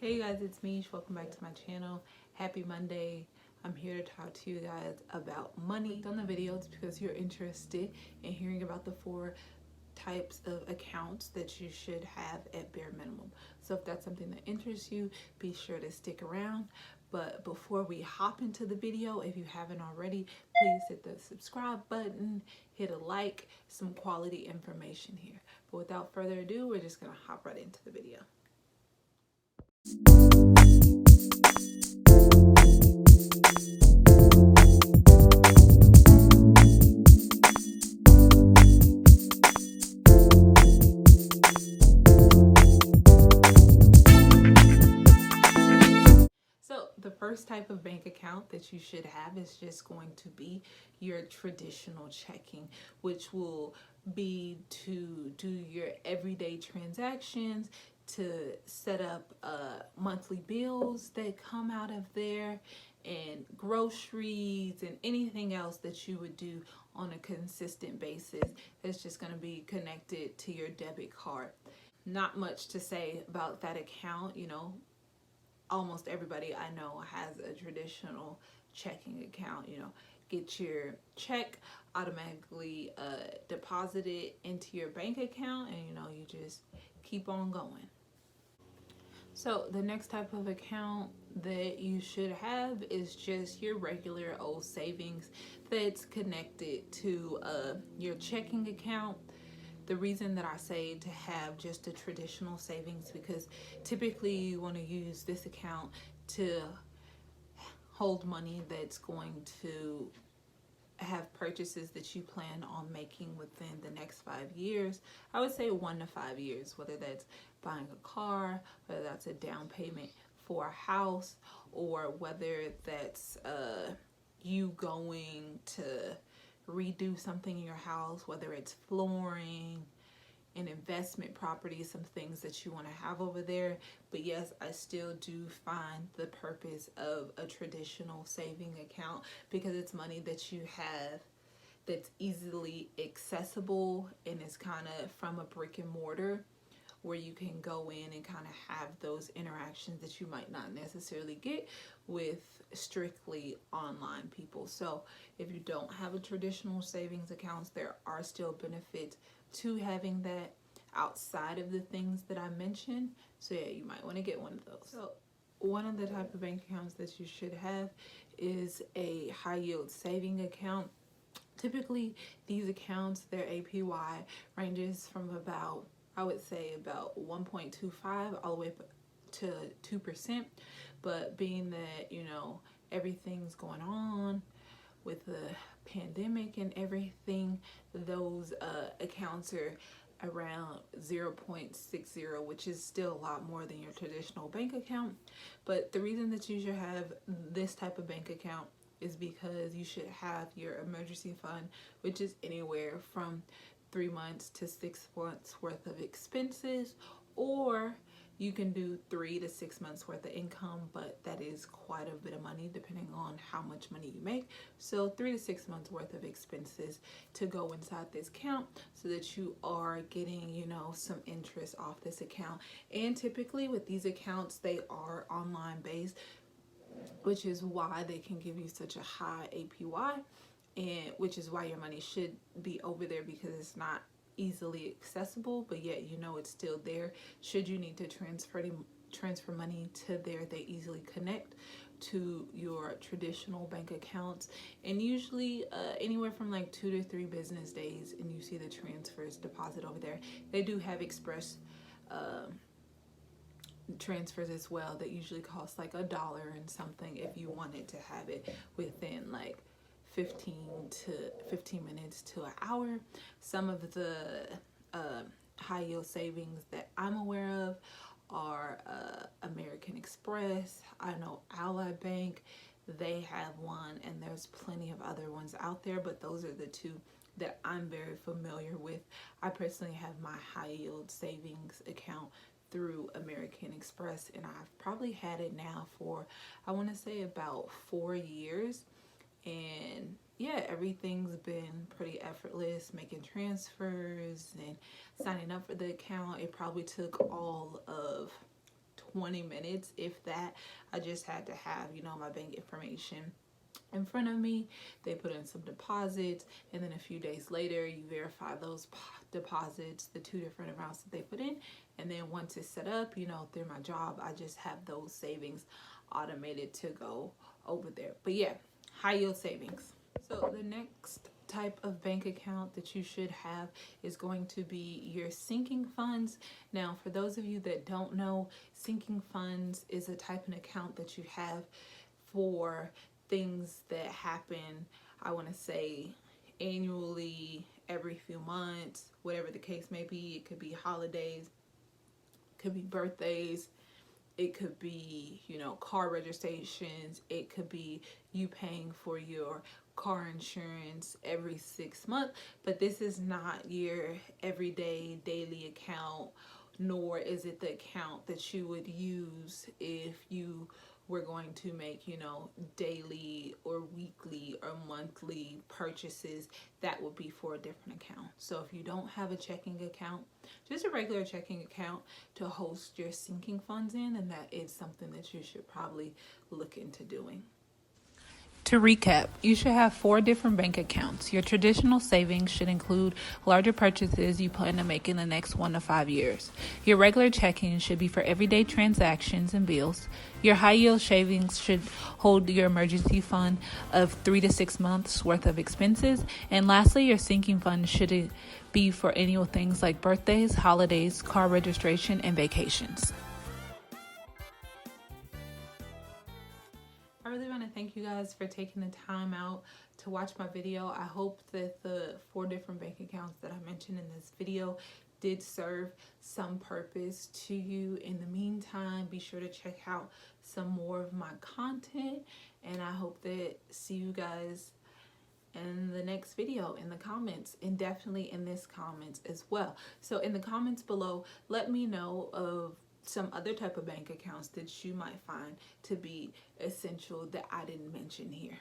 Hey guys, it's me. Welcome back to my channel. Happy Monday. I'm here to talk to you guys about money. On the video, it's because you're interested in hearing about the 4 types of accounts that you should have at bare minimum. So if that's something that interests you, be sure to stick around. But before we hop into the video, if you haven't already, please hit the subscribe button, hit a like, some quality information here. But without further ado, we're just gonna hop right into the video. So the first type of bank account that you should have is just going to be your traditional checking, which will be to do your everyday transactions, to set up monthly bills that come out of there, and groceries and anything else that you would do on a consistent basis that's just going to be connected to your debit card. Not much to say about that account, almost everybody I know has a traditional checking account. Get your check automatically deposited into your bank account, and you just keep on going. So the next type of account that you should have is just your regular old savings that's connected to your checking account. The reason that I say to have just a traditional savings, because typically you want to use this account to hold money that's going to have purchases that you plan on making within the next 5 years. I would say 1 to 5 years, whether that's buying a car, whether that's a down payment for a house, or whether that's you going to redo something in your house, whether it's flooring, an investment property, some things that you want to have over there. But yes, I still do find the purpose of a traditional saving account, because it's money that you have that's easily accessible, and it's kind of from a brick and mortar where you can go in and kind of have those interactions that you might not necessarily get with strictly online people. So if you don't have a traditional savings account, there are still benefits to having that outside of the things that I mentioned. So yeah, you might want to get one of those. So one of the type of bank accounts that you should have is a high yield saving account. Typically these accounts, their APY ranges from about, I would say, about 1.25 all the way up to 2%. But being that everything's going on with the pandemic and everything, those accounts are around 0.60, which is still a lot more than your traditional bank account. But the reason that you should have this type of bank account is because you should have your emergency fund, which is anywhere from 3 months to 6 months worth of expenses, or you can do 3 to 6 months worth of income, but that is quite a bit of money depending on how much money you make. So 3 to 6 months worth of expenses to go inside this account, so that you are getting some interest off this account. And typically with these accounts, they are online based, which is why they can give you such a high APY, and which is why your money should be over there, because it's not easily accessible, but yet it's still there. Should you need to transfer money to there, they easily connect to your traditional bank accounts, and usually anywhere from like 2 to 3 business days, and you see the transfers deposit over there. They do have express transfers as well that usually cost like $1 and something if you wanted to have it within like 15 minutes to an hour. Some of the high yield savings that I'm aware of are American Express. I know Ally Bank, they have one, and there's plenty of other ones out there, but those are the 2 that I'm very familiar with. I personally have my high yield savings account through American Express, and I've probably had it now for, I want to say, about 4 years. And yeah, everything's been pretty effortless, making transfers and signing up for the account. It probably took all of 20 minutes, if that. I just had to have, my bank information in front of me. They put in some deposits, and then a few days later you verify those deposits, the 2 different amounts that they put in, and then once it's set up, through my job, I just have those savings automated to go over there. But yeah, high yield savings. So the next type of bank account that you should have is going to be your sinking funds. Now, for those of you that don't know, sinking funds is a type of account that you have for things that happen, I want to say, annually, every few months, whatever the case may be. It could be holidays, it could be birthdays, it could be, car registrations, it could be you paying for your car insurance every 6 months. But this is not your everyday daily account, nor is it the account that you would use if you were going to make, daily or weekly or monthly purchases. That would be for a different account. So if you don't have a checking account, just a regular checking account to host your sinking funds in, and that is something that you should probably look into doing. To recap, you should have 4 different bank accounts. Your traditional savings should include larger purchases you plan to make in the next 1 to 5 years. Your regular checking should be for everyday transactions and bills. Your high yield savings should hold your emergency fund of 3 to 6 months worth of expenses. And lastly, your sinking fund should be for annual things like birthdays, holidays, car registration, and vacations. I really want to thank you guys for taking the time out to watch my video. I hope that the 4 different bank accounts that I mentioned in this video did serve some purpose to you. In the meantime, be sure to check out some more of my content, and I hope that see you guys in the next video, in the comments, and definitely in this comments as well. So in the comments below, let me know of some other type of bank accounts that you might find to be essential that I didn't mention here.